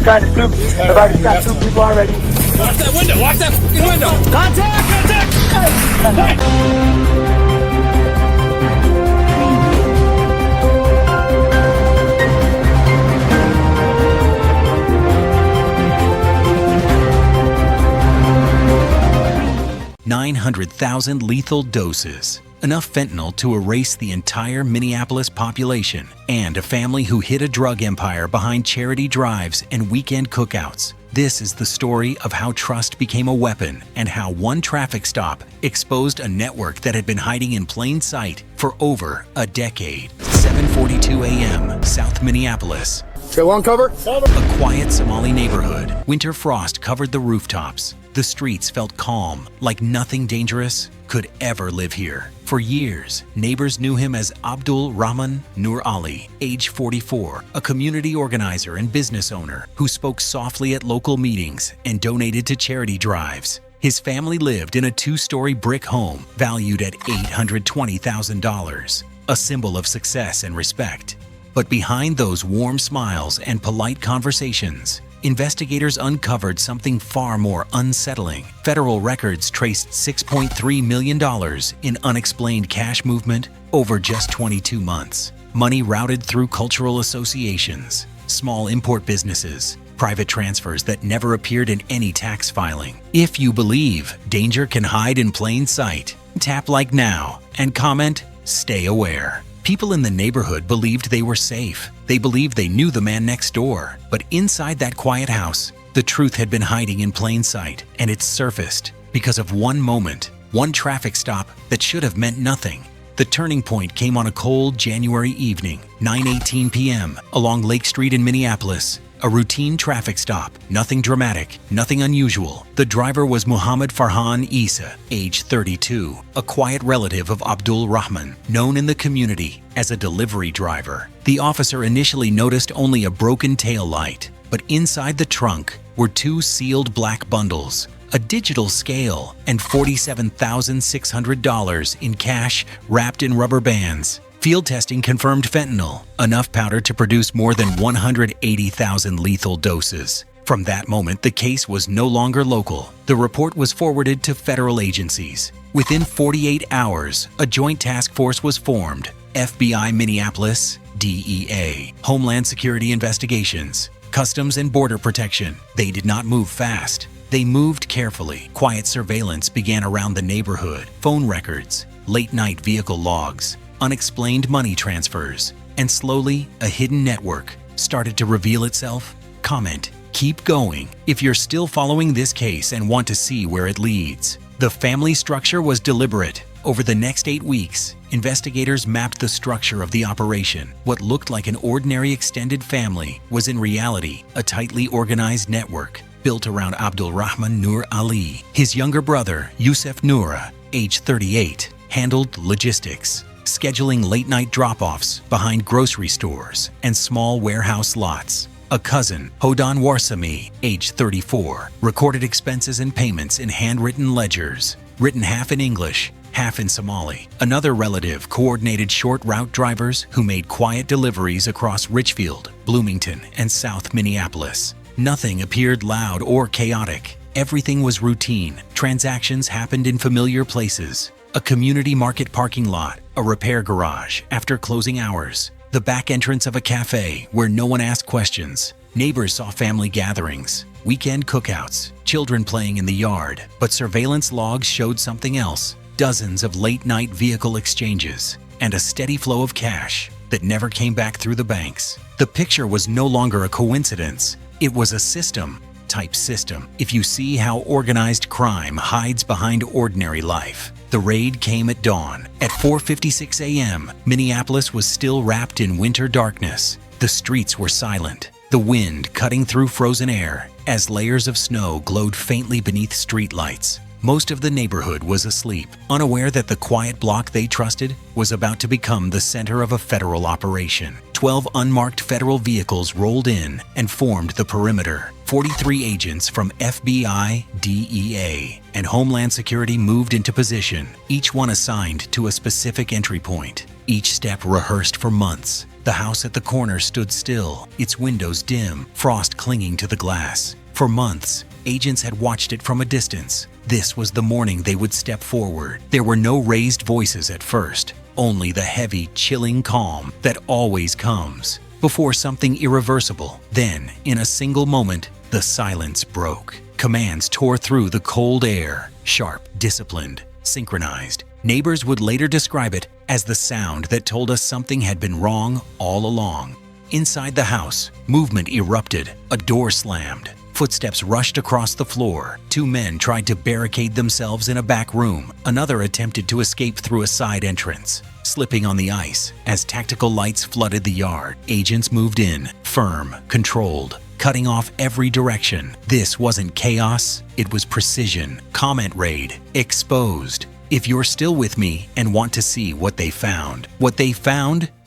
trying to scoop. I've already got 2 people already. Watch that window! Watch that fucking window! Contact! Contact! 900,000 lethal doses. Enough fentanyl to erase the entire Minneapolis population and a family who hid a drug empire behind charity drives and weekend cookouts. This is the story of how trust became a weapon and how one traffic stop exposed a network that had been hiding in plain sight for over a decade. 7:42 a.m., South Minneapolis. Still on cover? A quiet Somali neighborhood. Winter frost covered the rooftops. The streets felt calm, like nothing dangerous could ever live here. For years, neighbors knew him as Abdul Rahman Nur Ali, age 44, a community organizer and business owner who spoke softly at local meetings and donated to charity drives. His family lived in a 2-story brick home valued at $820,000, a symbol of success and respect. But behind those warm smiles and polite conversations, investigators uncovered something far more unsettling. Federal records traced $6.3 million in unexplained cash movement over just 22 months. Money routed through cultural associations, small import businesses, private transfers that never appeared in any tax filing. If you believe danger can hide in plain sight, tap like now and comment, "Stay aware." People in the neighborhood believed they were safe. They believed they knew the man next door. But inside that quiet house, the truth had been hiding in plain sight, and it surfaced because of one moment, one traffic stop that should have meant nothing. The turning point came on a cold January evening, 9:18 p.m., along Lake Street in Minneapolis. A routine traffic stop, nothing dramatic, nothing unusual. The driver was Muhammad Farhan Isa, age 32, a quiet relative of Abdul Rahman, known in the community as a delivery driver. The officer initially noticed only a broken tail light, but inside the trunk were 2 sealed black bundles, a digital scale, and $47,600 in cash wrapped in rubber bands. Field testing confirmed fentanyl, enough powder to produce more than 180,000 lethal doses. From that moment, the case was no longer local. The report was forwarded to federal agencies. Within 48 hours, a joint task force was formed: FBI Minneapolis, DEA, Homeland Security Investigations, Customs and Border Protection. They did not move fast. They moved carefully. Quiet surveillance began around the neighborhood, phone records, late-night vehicle logs, unexplained money transfers, and slowly a hidden network started to reveal itself. Comment, keep going if you're still following this case and want to see where it leads. The family structure was deliberate. Over the next 8 weeks, investigators mapped the structure of the operation. What looked like an ordinary extended family was in reality a tightly organized network built around Abdul Rahman Nur Ali. His younger brother, Yusuf Noura, age 38, handled logistics, scheduling late-night drop-offs behind grocery stores and small warehouse lots. A cousin, Hodan Warsami, age 34, recorded expenses and payments in handwritten ledgers, written half in English, half in Somali. Another relative coordinated short route drivers who made quiet deliveries across Richfield, Bloomington, and South Minneapolis. Nothing appeared loud or chaotic. Everything was routine. Transactions happened in familiar places: a community market parking lot, a repair garage after closing hours, the back entrance of a cafe where no one asked questions. Neighbors saw family gatherings, weekend cookouts, children playing in the yard, but surveillance logs showed something else: dozens of late-night vehicle exchanges and a steady flow of cash that never came back through the banks. The picture was no longer a coincidence. It was a system-type system. If you see how organized crime hides behind ordinary life. The raid came at dawn. At 4:56 a.m., Minneapolis was still wrapped in winter darkness. The streets were silent, the wind cutting through frozen air as layers of snow glowed faintly beneath streetlights. Most of the neighborhood was asleep, unaware that the quiet block they trusted was about to become the center of a federal operation. 12 unmarked federal vehicles rolled in and formed the perimeter. 43 agents from FBI, DEA, and Homeland Security moved into position, each one assigned to a specific entry point. Each step rehearsed for months. The house at the corner stood still, its windows dim, frost clinging to the glass. For months, agents had watched it from a distance. This was the morning they would step forward. There were no raised voices at first, only the heavy, chilling calm that always comes before something irreversible. Then, in a single moment, the silence broke. Commands tore through the cold air, sharp, disciplined, synchronized. Neighbors would later describe it as the sound that told us something had been wrong all along. Inside the house, movement erupted. A door slammed. Footsteps rushed across the floor. Two men tried to barricade themselves in a back room. Another attempted to escape through a side entrance, slipping on the ice as tactical lights flooded the yard. Agents moved in, firm, controlled, cutting off every direction. This wasn't chaos, it was precision. Comment raid, exposed. If you're still with me and want to see what they found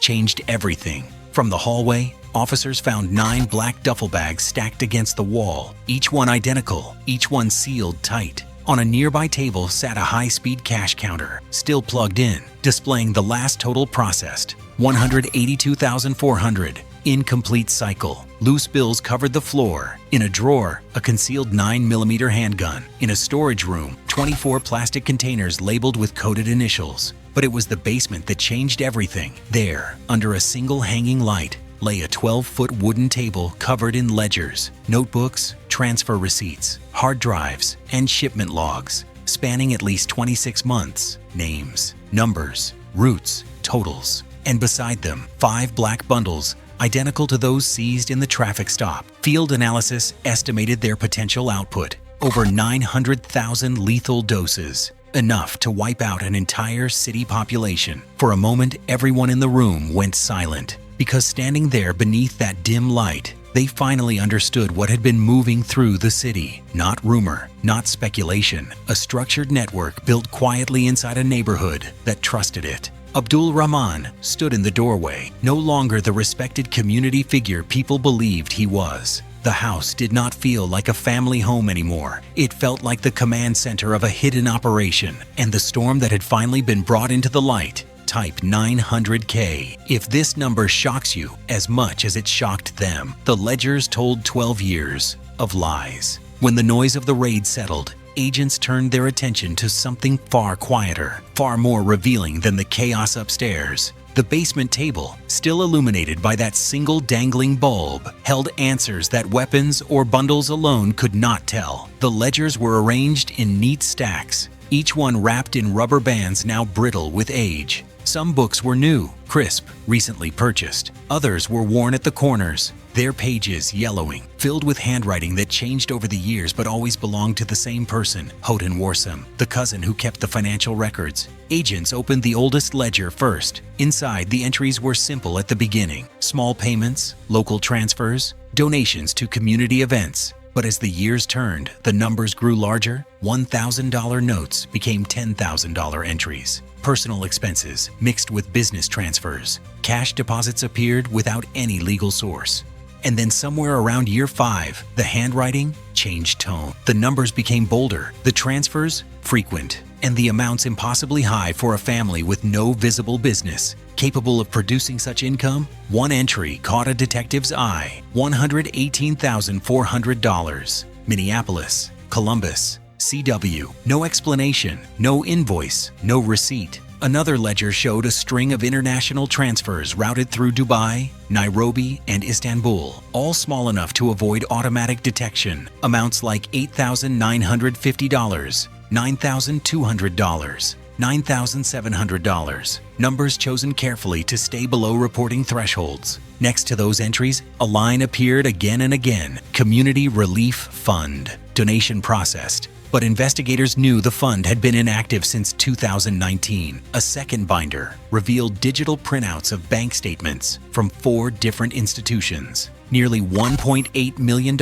changed everything. From the hallway, officers found 9 black duffel bags stacked against the wall, each one identical, each one sealed tight. On a nearby table sat a high-speed cash counter, still plugged in, displaying the last total processed, $182,400. Incomplete cycle. Loose bills covered the floor. In a drawer, a concealed 9mm handgun. In a storage room, 24 plastic containers labeled with coded initials. But it was the basement that changed everything. There, under a single hanging light, lay a 12-foot wooden table covered in ledgers, notebooks, transfer receipts, hard drives, and shipment logs, spanning at least 26 months. Names, numbers, routes, totals. And beside them, 5 black bundles, identical to those seized in the traffic stop. Field analysis estimated their potential output: over 900,000 lethal doses, enough to wipe out an entire city population. For a moment, everyone in the room went silent, because standing there beneath that dim light, they finally understood what had been moving through the city. Not rumor, not speculation, a structured network built quietly inside a neighborhood that trusted it. Abdul Rahman stood in the doorway, no longer the respected community figure people believed he was. The house did not feel like a family home anymore. It felt like the command center of a hidden operation, and the storm that had finally been brought into the light. Type 900K. If this number shocks you as much as it shocked them, the ledgers told 12 years of lies. When the noise of the raid settled, agents turned their attention to something far quieter, far more revealing than the chaos upstairs. The basement table, still illuminated by that single dangling bulb, held answers that weapons or bundles alone could not tell. The ledgers were arranged in neat stacks, each one wrapped in rubber bands now brittle with age. Some books were new, crisp, recently purchased. Others were worn at the corners, their pages yellowing, filled with handwriting that changed over the years but always belonged to the same person, Houghton Warsam, the cousin who kept the financial records. Agents opened the oldest ledger first. Inside, the entries were simple at the beginning: small payments, local transfers, donations to community events. But as the years turned, the numbers grew larger. $1,000 notes became $10,000 entries. Personal expenses mixed with business transfers. Cash deposits appeared without any legal source. And then somewhere around year 5, the handwriting changed tone. The numbers became bolder, the transfers frequent, and the amounts impossibly high for a family with no visible business capable of producing such income. One entry caught a detective's eye: $118,400. Minneapolis, Columbus, CW. No explanation, no invoice, no receipt. Another ledger showed a string of international transfers routed through Dubai, Nairobi, and Istanbul, all small enough to avoid automatic detection. Amounts like $8,950, $9,200, $9,700. Numbers chosen carefully to stay below reporting thresholds. Next to those entries, a line appeared again and again: Community Relief Fund. Donation processed. But investigators knew the fund had been inactive since 2019. A second binder revealed digital printouts of bank statements from 4 different institutions. Nearly $1.8 million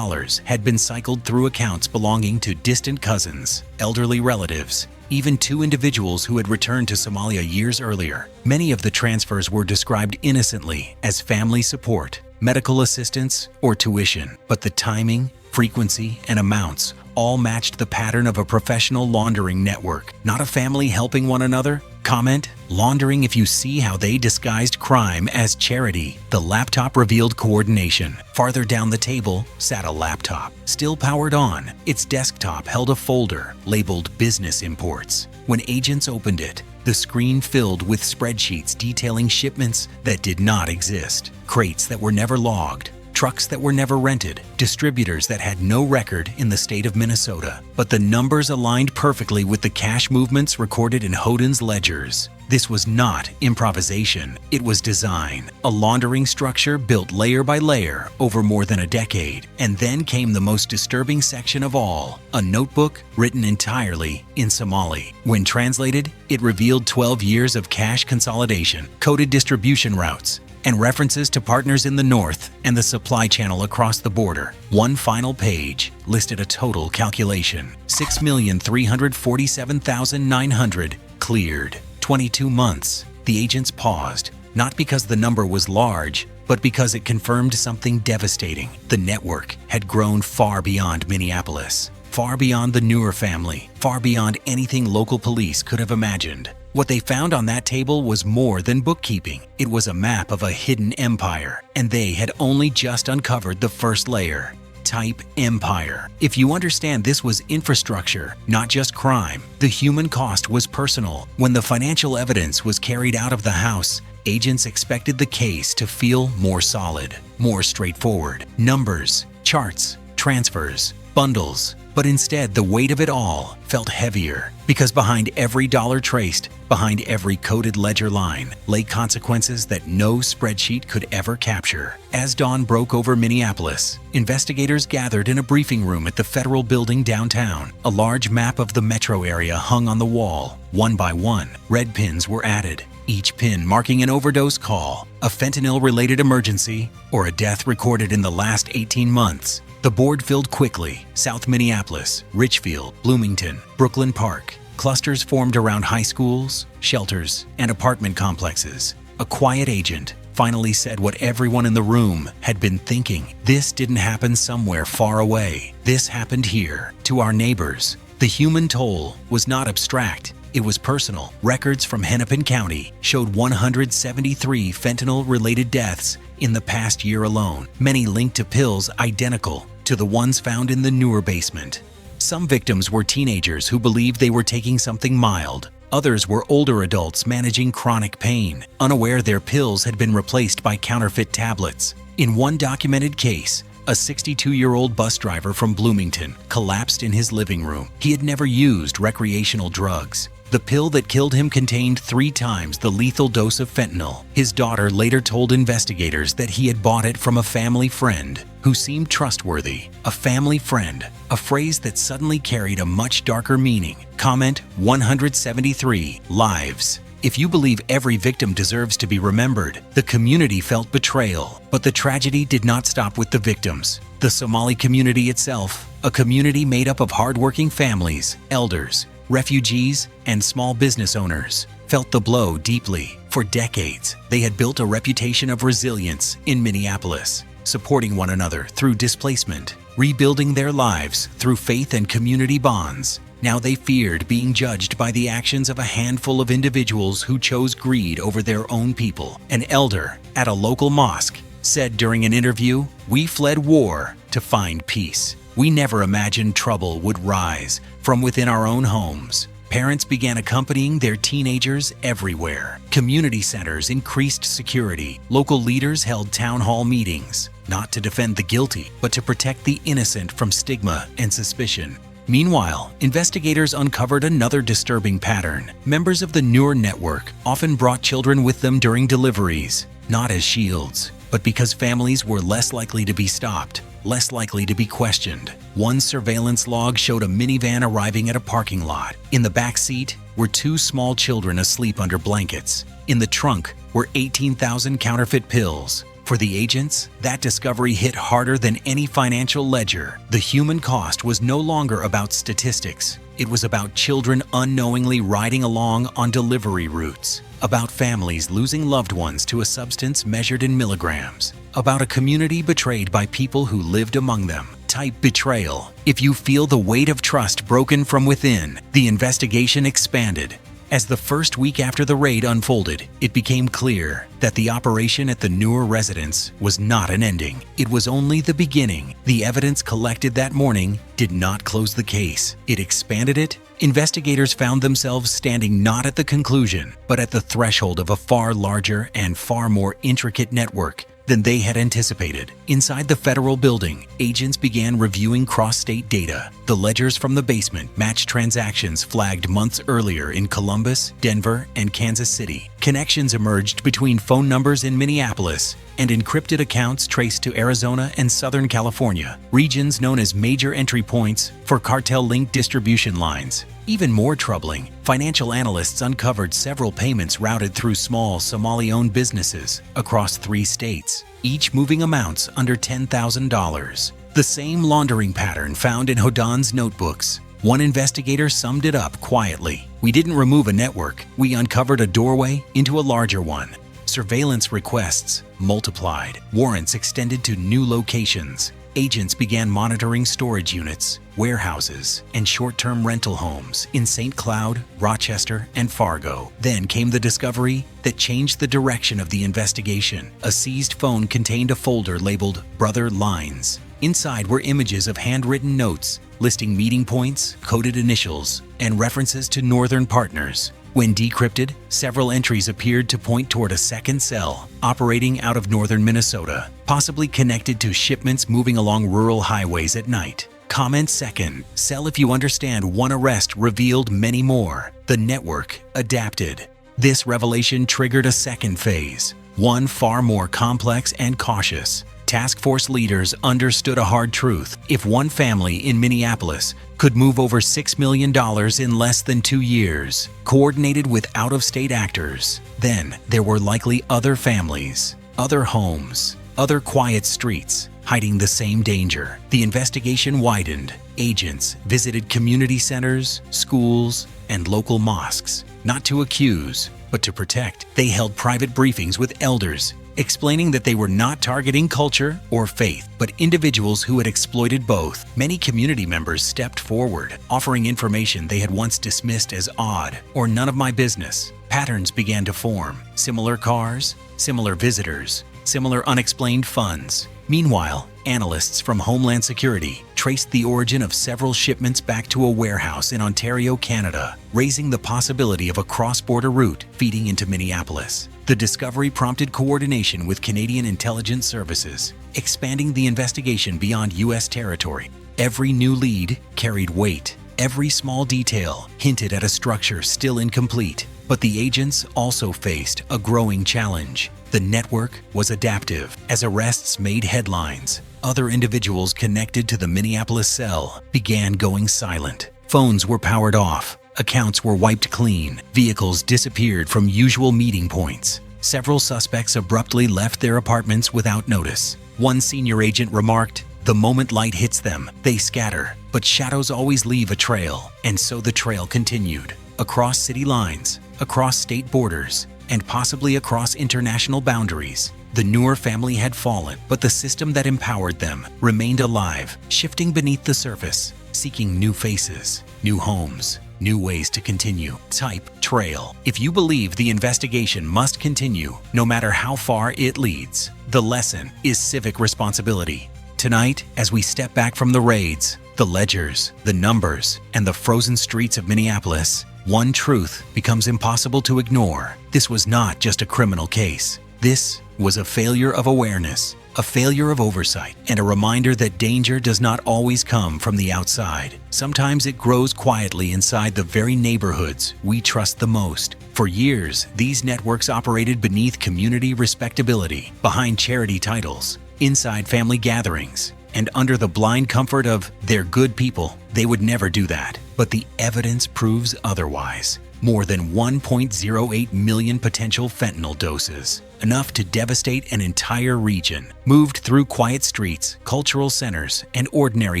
had been cycled through accounts belonging to distant cousins, elderly relatives, even 2 individuals who had returned to Somalia years earlier. Many of the transfers were described innocently as family support, medical assistance, or tuition. But the timing, frequency, and amounts all matched the pattern of a professional laundering network. Not a family helping one another, Comment, laundering if you see how they disguised crime as charity. The laptop revealed coordination. Farther down the table sat a laptop, still powered on. Its desktop held a folder labeled Business Imports. When agents opened it, the screen filled with spreadsheets detailing shipments that did not exist, crates that were never logged, trucks that were never rented, distributors that had no record in the state of Minnesota. But the numbers aligned perfectly with the cash movements recorded in Hoden's ledgers. This was not improvisation, it was design, a laundering structure built layer by layer over more than a decade. And then came the most disturbing section of all, a notebook written entirely in Somali. When translated, it revealed 12 years of cash consolidation, coded distribution routes, and references to partners in the north and the supply channel across the border. One final page listed a total calculation: 6,347,900 cleared. 22 months. The agents paused, not because the number was large, but because it confirmed something devastating. The network had grown far beyond Minneapolis, far beyond the Newer family, far beyond anything local police could have imagined. What they found on that table was more than bookkeeping. It was a map of a hidden empire, and they had only just uncovered the first layer. Type empire. If you understand this was infrastructure, not just crime, the human cost was personal. When the financial evidence was carried out of the house, agents expected the case to feel more solid, more straightforward. Numbers, charts, transfers, bundles. But instead, the weight of it all felt heavier, because behind every dollar traced, behind every coded ledger line, lay consequences that no spreadsheet could ever capture. As dawn broke over Minneapolis, investigators gathered in a briefing room at the federal building downtown. A large map of the metro area hung on the wall. One by one, red pins were added, each pin marking an overdose call, a fentanyl-related emergency, or a death recorded in the last 18 months. The board filled quickly. South Minneapolis, Richfield, Bloomington, Brooklyn Park. Clusters formed around high schools, shelters, and apartment complexes. A quiet agent finally said what everyone in the room had been thinking. This didn't happen somewhere far away. This happened here, to our neighbors. The human toll was not abstract. It was personal. Records from Hennepin County showed 173 fentanyl-related deaths in the past year alone, many linked to pills identical to the ones found in the Newer basement. Some victims were teenagers who believed they were taking something mild. Others were older adults managing chronic pain, unaware their pills had been replaced by counterfeit tablets. In one documented case, a 62-year-old bus driver from Bloomington collapsed in his living room. He had never used recreational drugs. The pill that killed him contained 3 times the lethal dose of fentanyl. His daughter later told investigators that he had bought it from a family friend who seemed trustworthy. A family friend, a phrase that suddenly carried a much darker meaning. Comment 173 lives. If you believe every victim deserves to be remembered, the community felt betrayal. But the tragedy did not stop with the victims. The Somali community itself, a community made up of hardworking families, elders, refugees, and small business owners, felt the blow deeply. For decades, they had built a reputation of resilience in Minneapolis, supporting one another through displacement, rebuilding their lives through faith and community bonds. Now they feared being judged by the actions of a handful of individuals who chose greed over their own people. An elder at a local mosque said during an interview, "We fled war to find peace. We never imagined trouble would rise from within our own homes." Parents began accompanying their teenagers everywhere. Community centers increased security. Local leaders held town hall meetings, not to defend the guilty, but to protect the innocent from stigma and suspicion. Meanwhile, investigators uncovered another disturbing pattern. Members of the Newer network often brought children with them during deliveries, not as shields, but because families were less likely to be stopped, less likely to be questioned. One surveillance log showed a minivan arriving at a parking lot. In the back seat were 2 small children asleep under blankets. In the trunk were 18,000 counterfeit pills. For the agents, that discovery hit harder than any financial ledger. The human cost was no longer about statistics. It was about children unknowingly riding along on delivery routes, about families losing loved ones to a substance measured in milligrams, about a community betrayed by people who lived among them. Type betrayal if you feel the weight of trust broken from within. The investigation expanded. As the first week after the raid unfolded, it became clear that the operation at the newer residence was not an ending. It was only the beginning. The evidence collected that morning did not close the case. It expanded it. Investigators found themselves standing not at the conclusion, but at the threshold of a far larger and far more intricate network than they had anticipated. Inside the federal building, agents began reviewing cross-state data. The ledgers from the basement matched transactions flagged months earlier in Columbus, Denver, and Kansas City. Connections emerged between phone numbers in Minneapolis and encrypted accounts traced to Arizona and Southern California, regions known as major entry points for cartel-linked distribution lines. Even more troubling, financial analysts uncovered several payments routed through small Somali-owned businesses across 3 states, each moving amounts under $10,000. The same laundering pattern found in Hodan's notebooks. One investigator summed it up quietly. "We didn't remove a network, we uncovered a doorway into a larger one." Surveillance requests multiplied, warrants extended to new locations. Agents began monitoring storage units, warehouses, and short-term rental homes in St. Cloud, Rochester, and Fargo. Then came the discovery that changed the direction of the investigation. A seized phone contained a folder labeled Brother Lines. Inside were images of handwritten notes listing meeting points, coded initials, and references to northern partners. When decrypted, several entries appeared to point toward a second cell operating out of northern Minnesota, possibly connected to shipments moving along rural highways at night. Comment second, cell if you understand one arrest revealed many more. The network adapted. This revelation triggered a second phase, one far more complex and cautious. Task force leaders understood a hard truth. If one family in Minneapolis could move over $6 million in less than 2 years, coordinated with out-of-state actors, then there were likely other families, other homes, other quiet streets, hiding the same danger. The investigation widened. Agents visited community centers, schools, and local mosques, not to accuse, but to protect. They held private briefings with elders, explaining that they were not targeting culture or faith, but individuals who had exploited both. Many community members stepped forward, offering information they had once dismissed as odd or none of my business. Patterns began to form. Similar cars, similar visitors, similar unexplained funds. Meanwhile, analysts from Homeland Security traced the origin of several shipments back to a warehouse in Ontario, Canada, raising the possibility of a cross-border route feeding into Minneapolis. The discovery prompted coordination with Canadian intelligence services, expanding the investigation beyond U.S. territory. Every new lead carried weight. Every small detail hinted at a structure still incomplete. But the agents also faced a growing challenge. The network was adaptive. As arrests made headlines, other individuals connected to the Minneapolis cell began going silent. Phones were powered off. Accounts were wiped clean. Vehicles disappeared from usual meeting points. Several suspects abruptly left their apartments without notice. One senior agent remarked, "The moment light hits them, they scatter, but shadows always leave a trail." And so the trail continued. Across city lines, across state borders, and possibly across international boundaries. The Noor family had fallen, but the system that empowered them remained alive, shifting beneath the surface, seeking new faces, new homes, new ways to continue. Type trail if you believe the investigation must continue, no matter how far it leads. The lesson is civic responsibility. Tonight, as we step back from the raids, the ledgers, the numbers, and the frozen streets of Minneapolis, one truth becomes impossible to ignore. This was not just a criminal case. This was a failure of awareness, a failure of oversight, and a reminder that danger does not always come from the outside. Sometimes it grows quietly inside the very neighborhoods we trust the most. For years, these networks operated beneath community respectability, behind charity titles, inside family gatherings, and under the blind comfort of "they're good people." They would never do that. But the evidence proves otherwise. More than 1.08 million potential fentanyl doses, enough to devastate an entire region, moved through quiet streets, cultural centers, and ordinary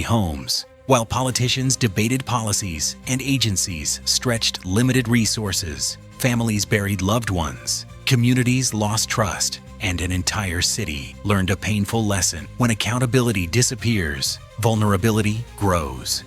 homes. While politicians debated policies and agencies stretched limited resources, families buried loved ones, communities lost trust, and an entire city learned a painful lesson. When accountability disappears, vulnerability grows.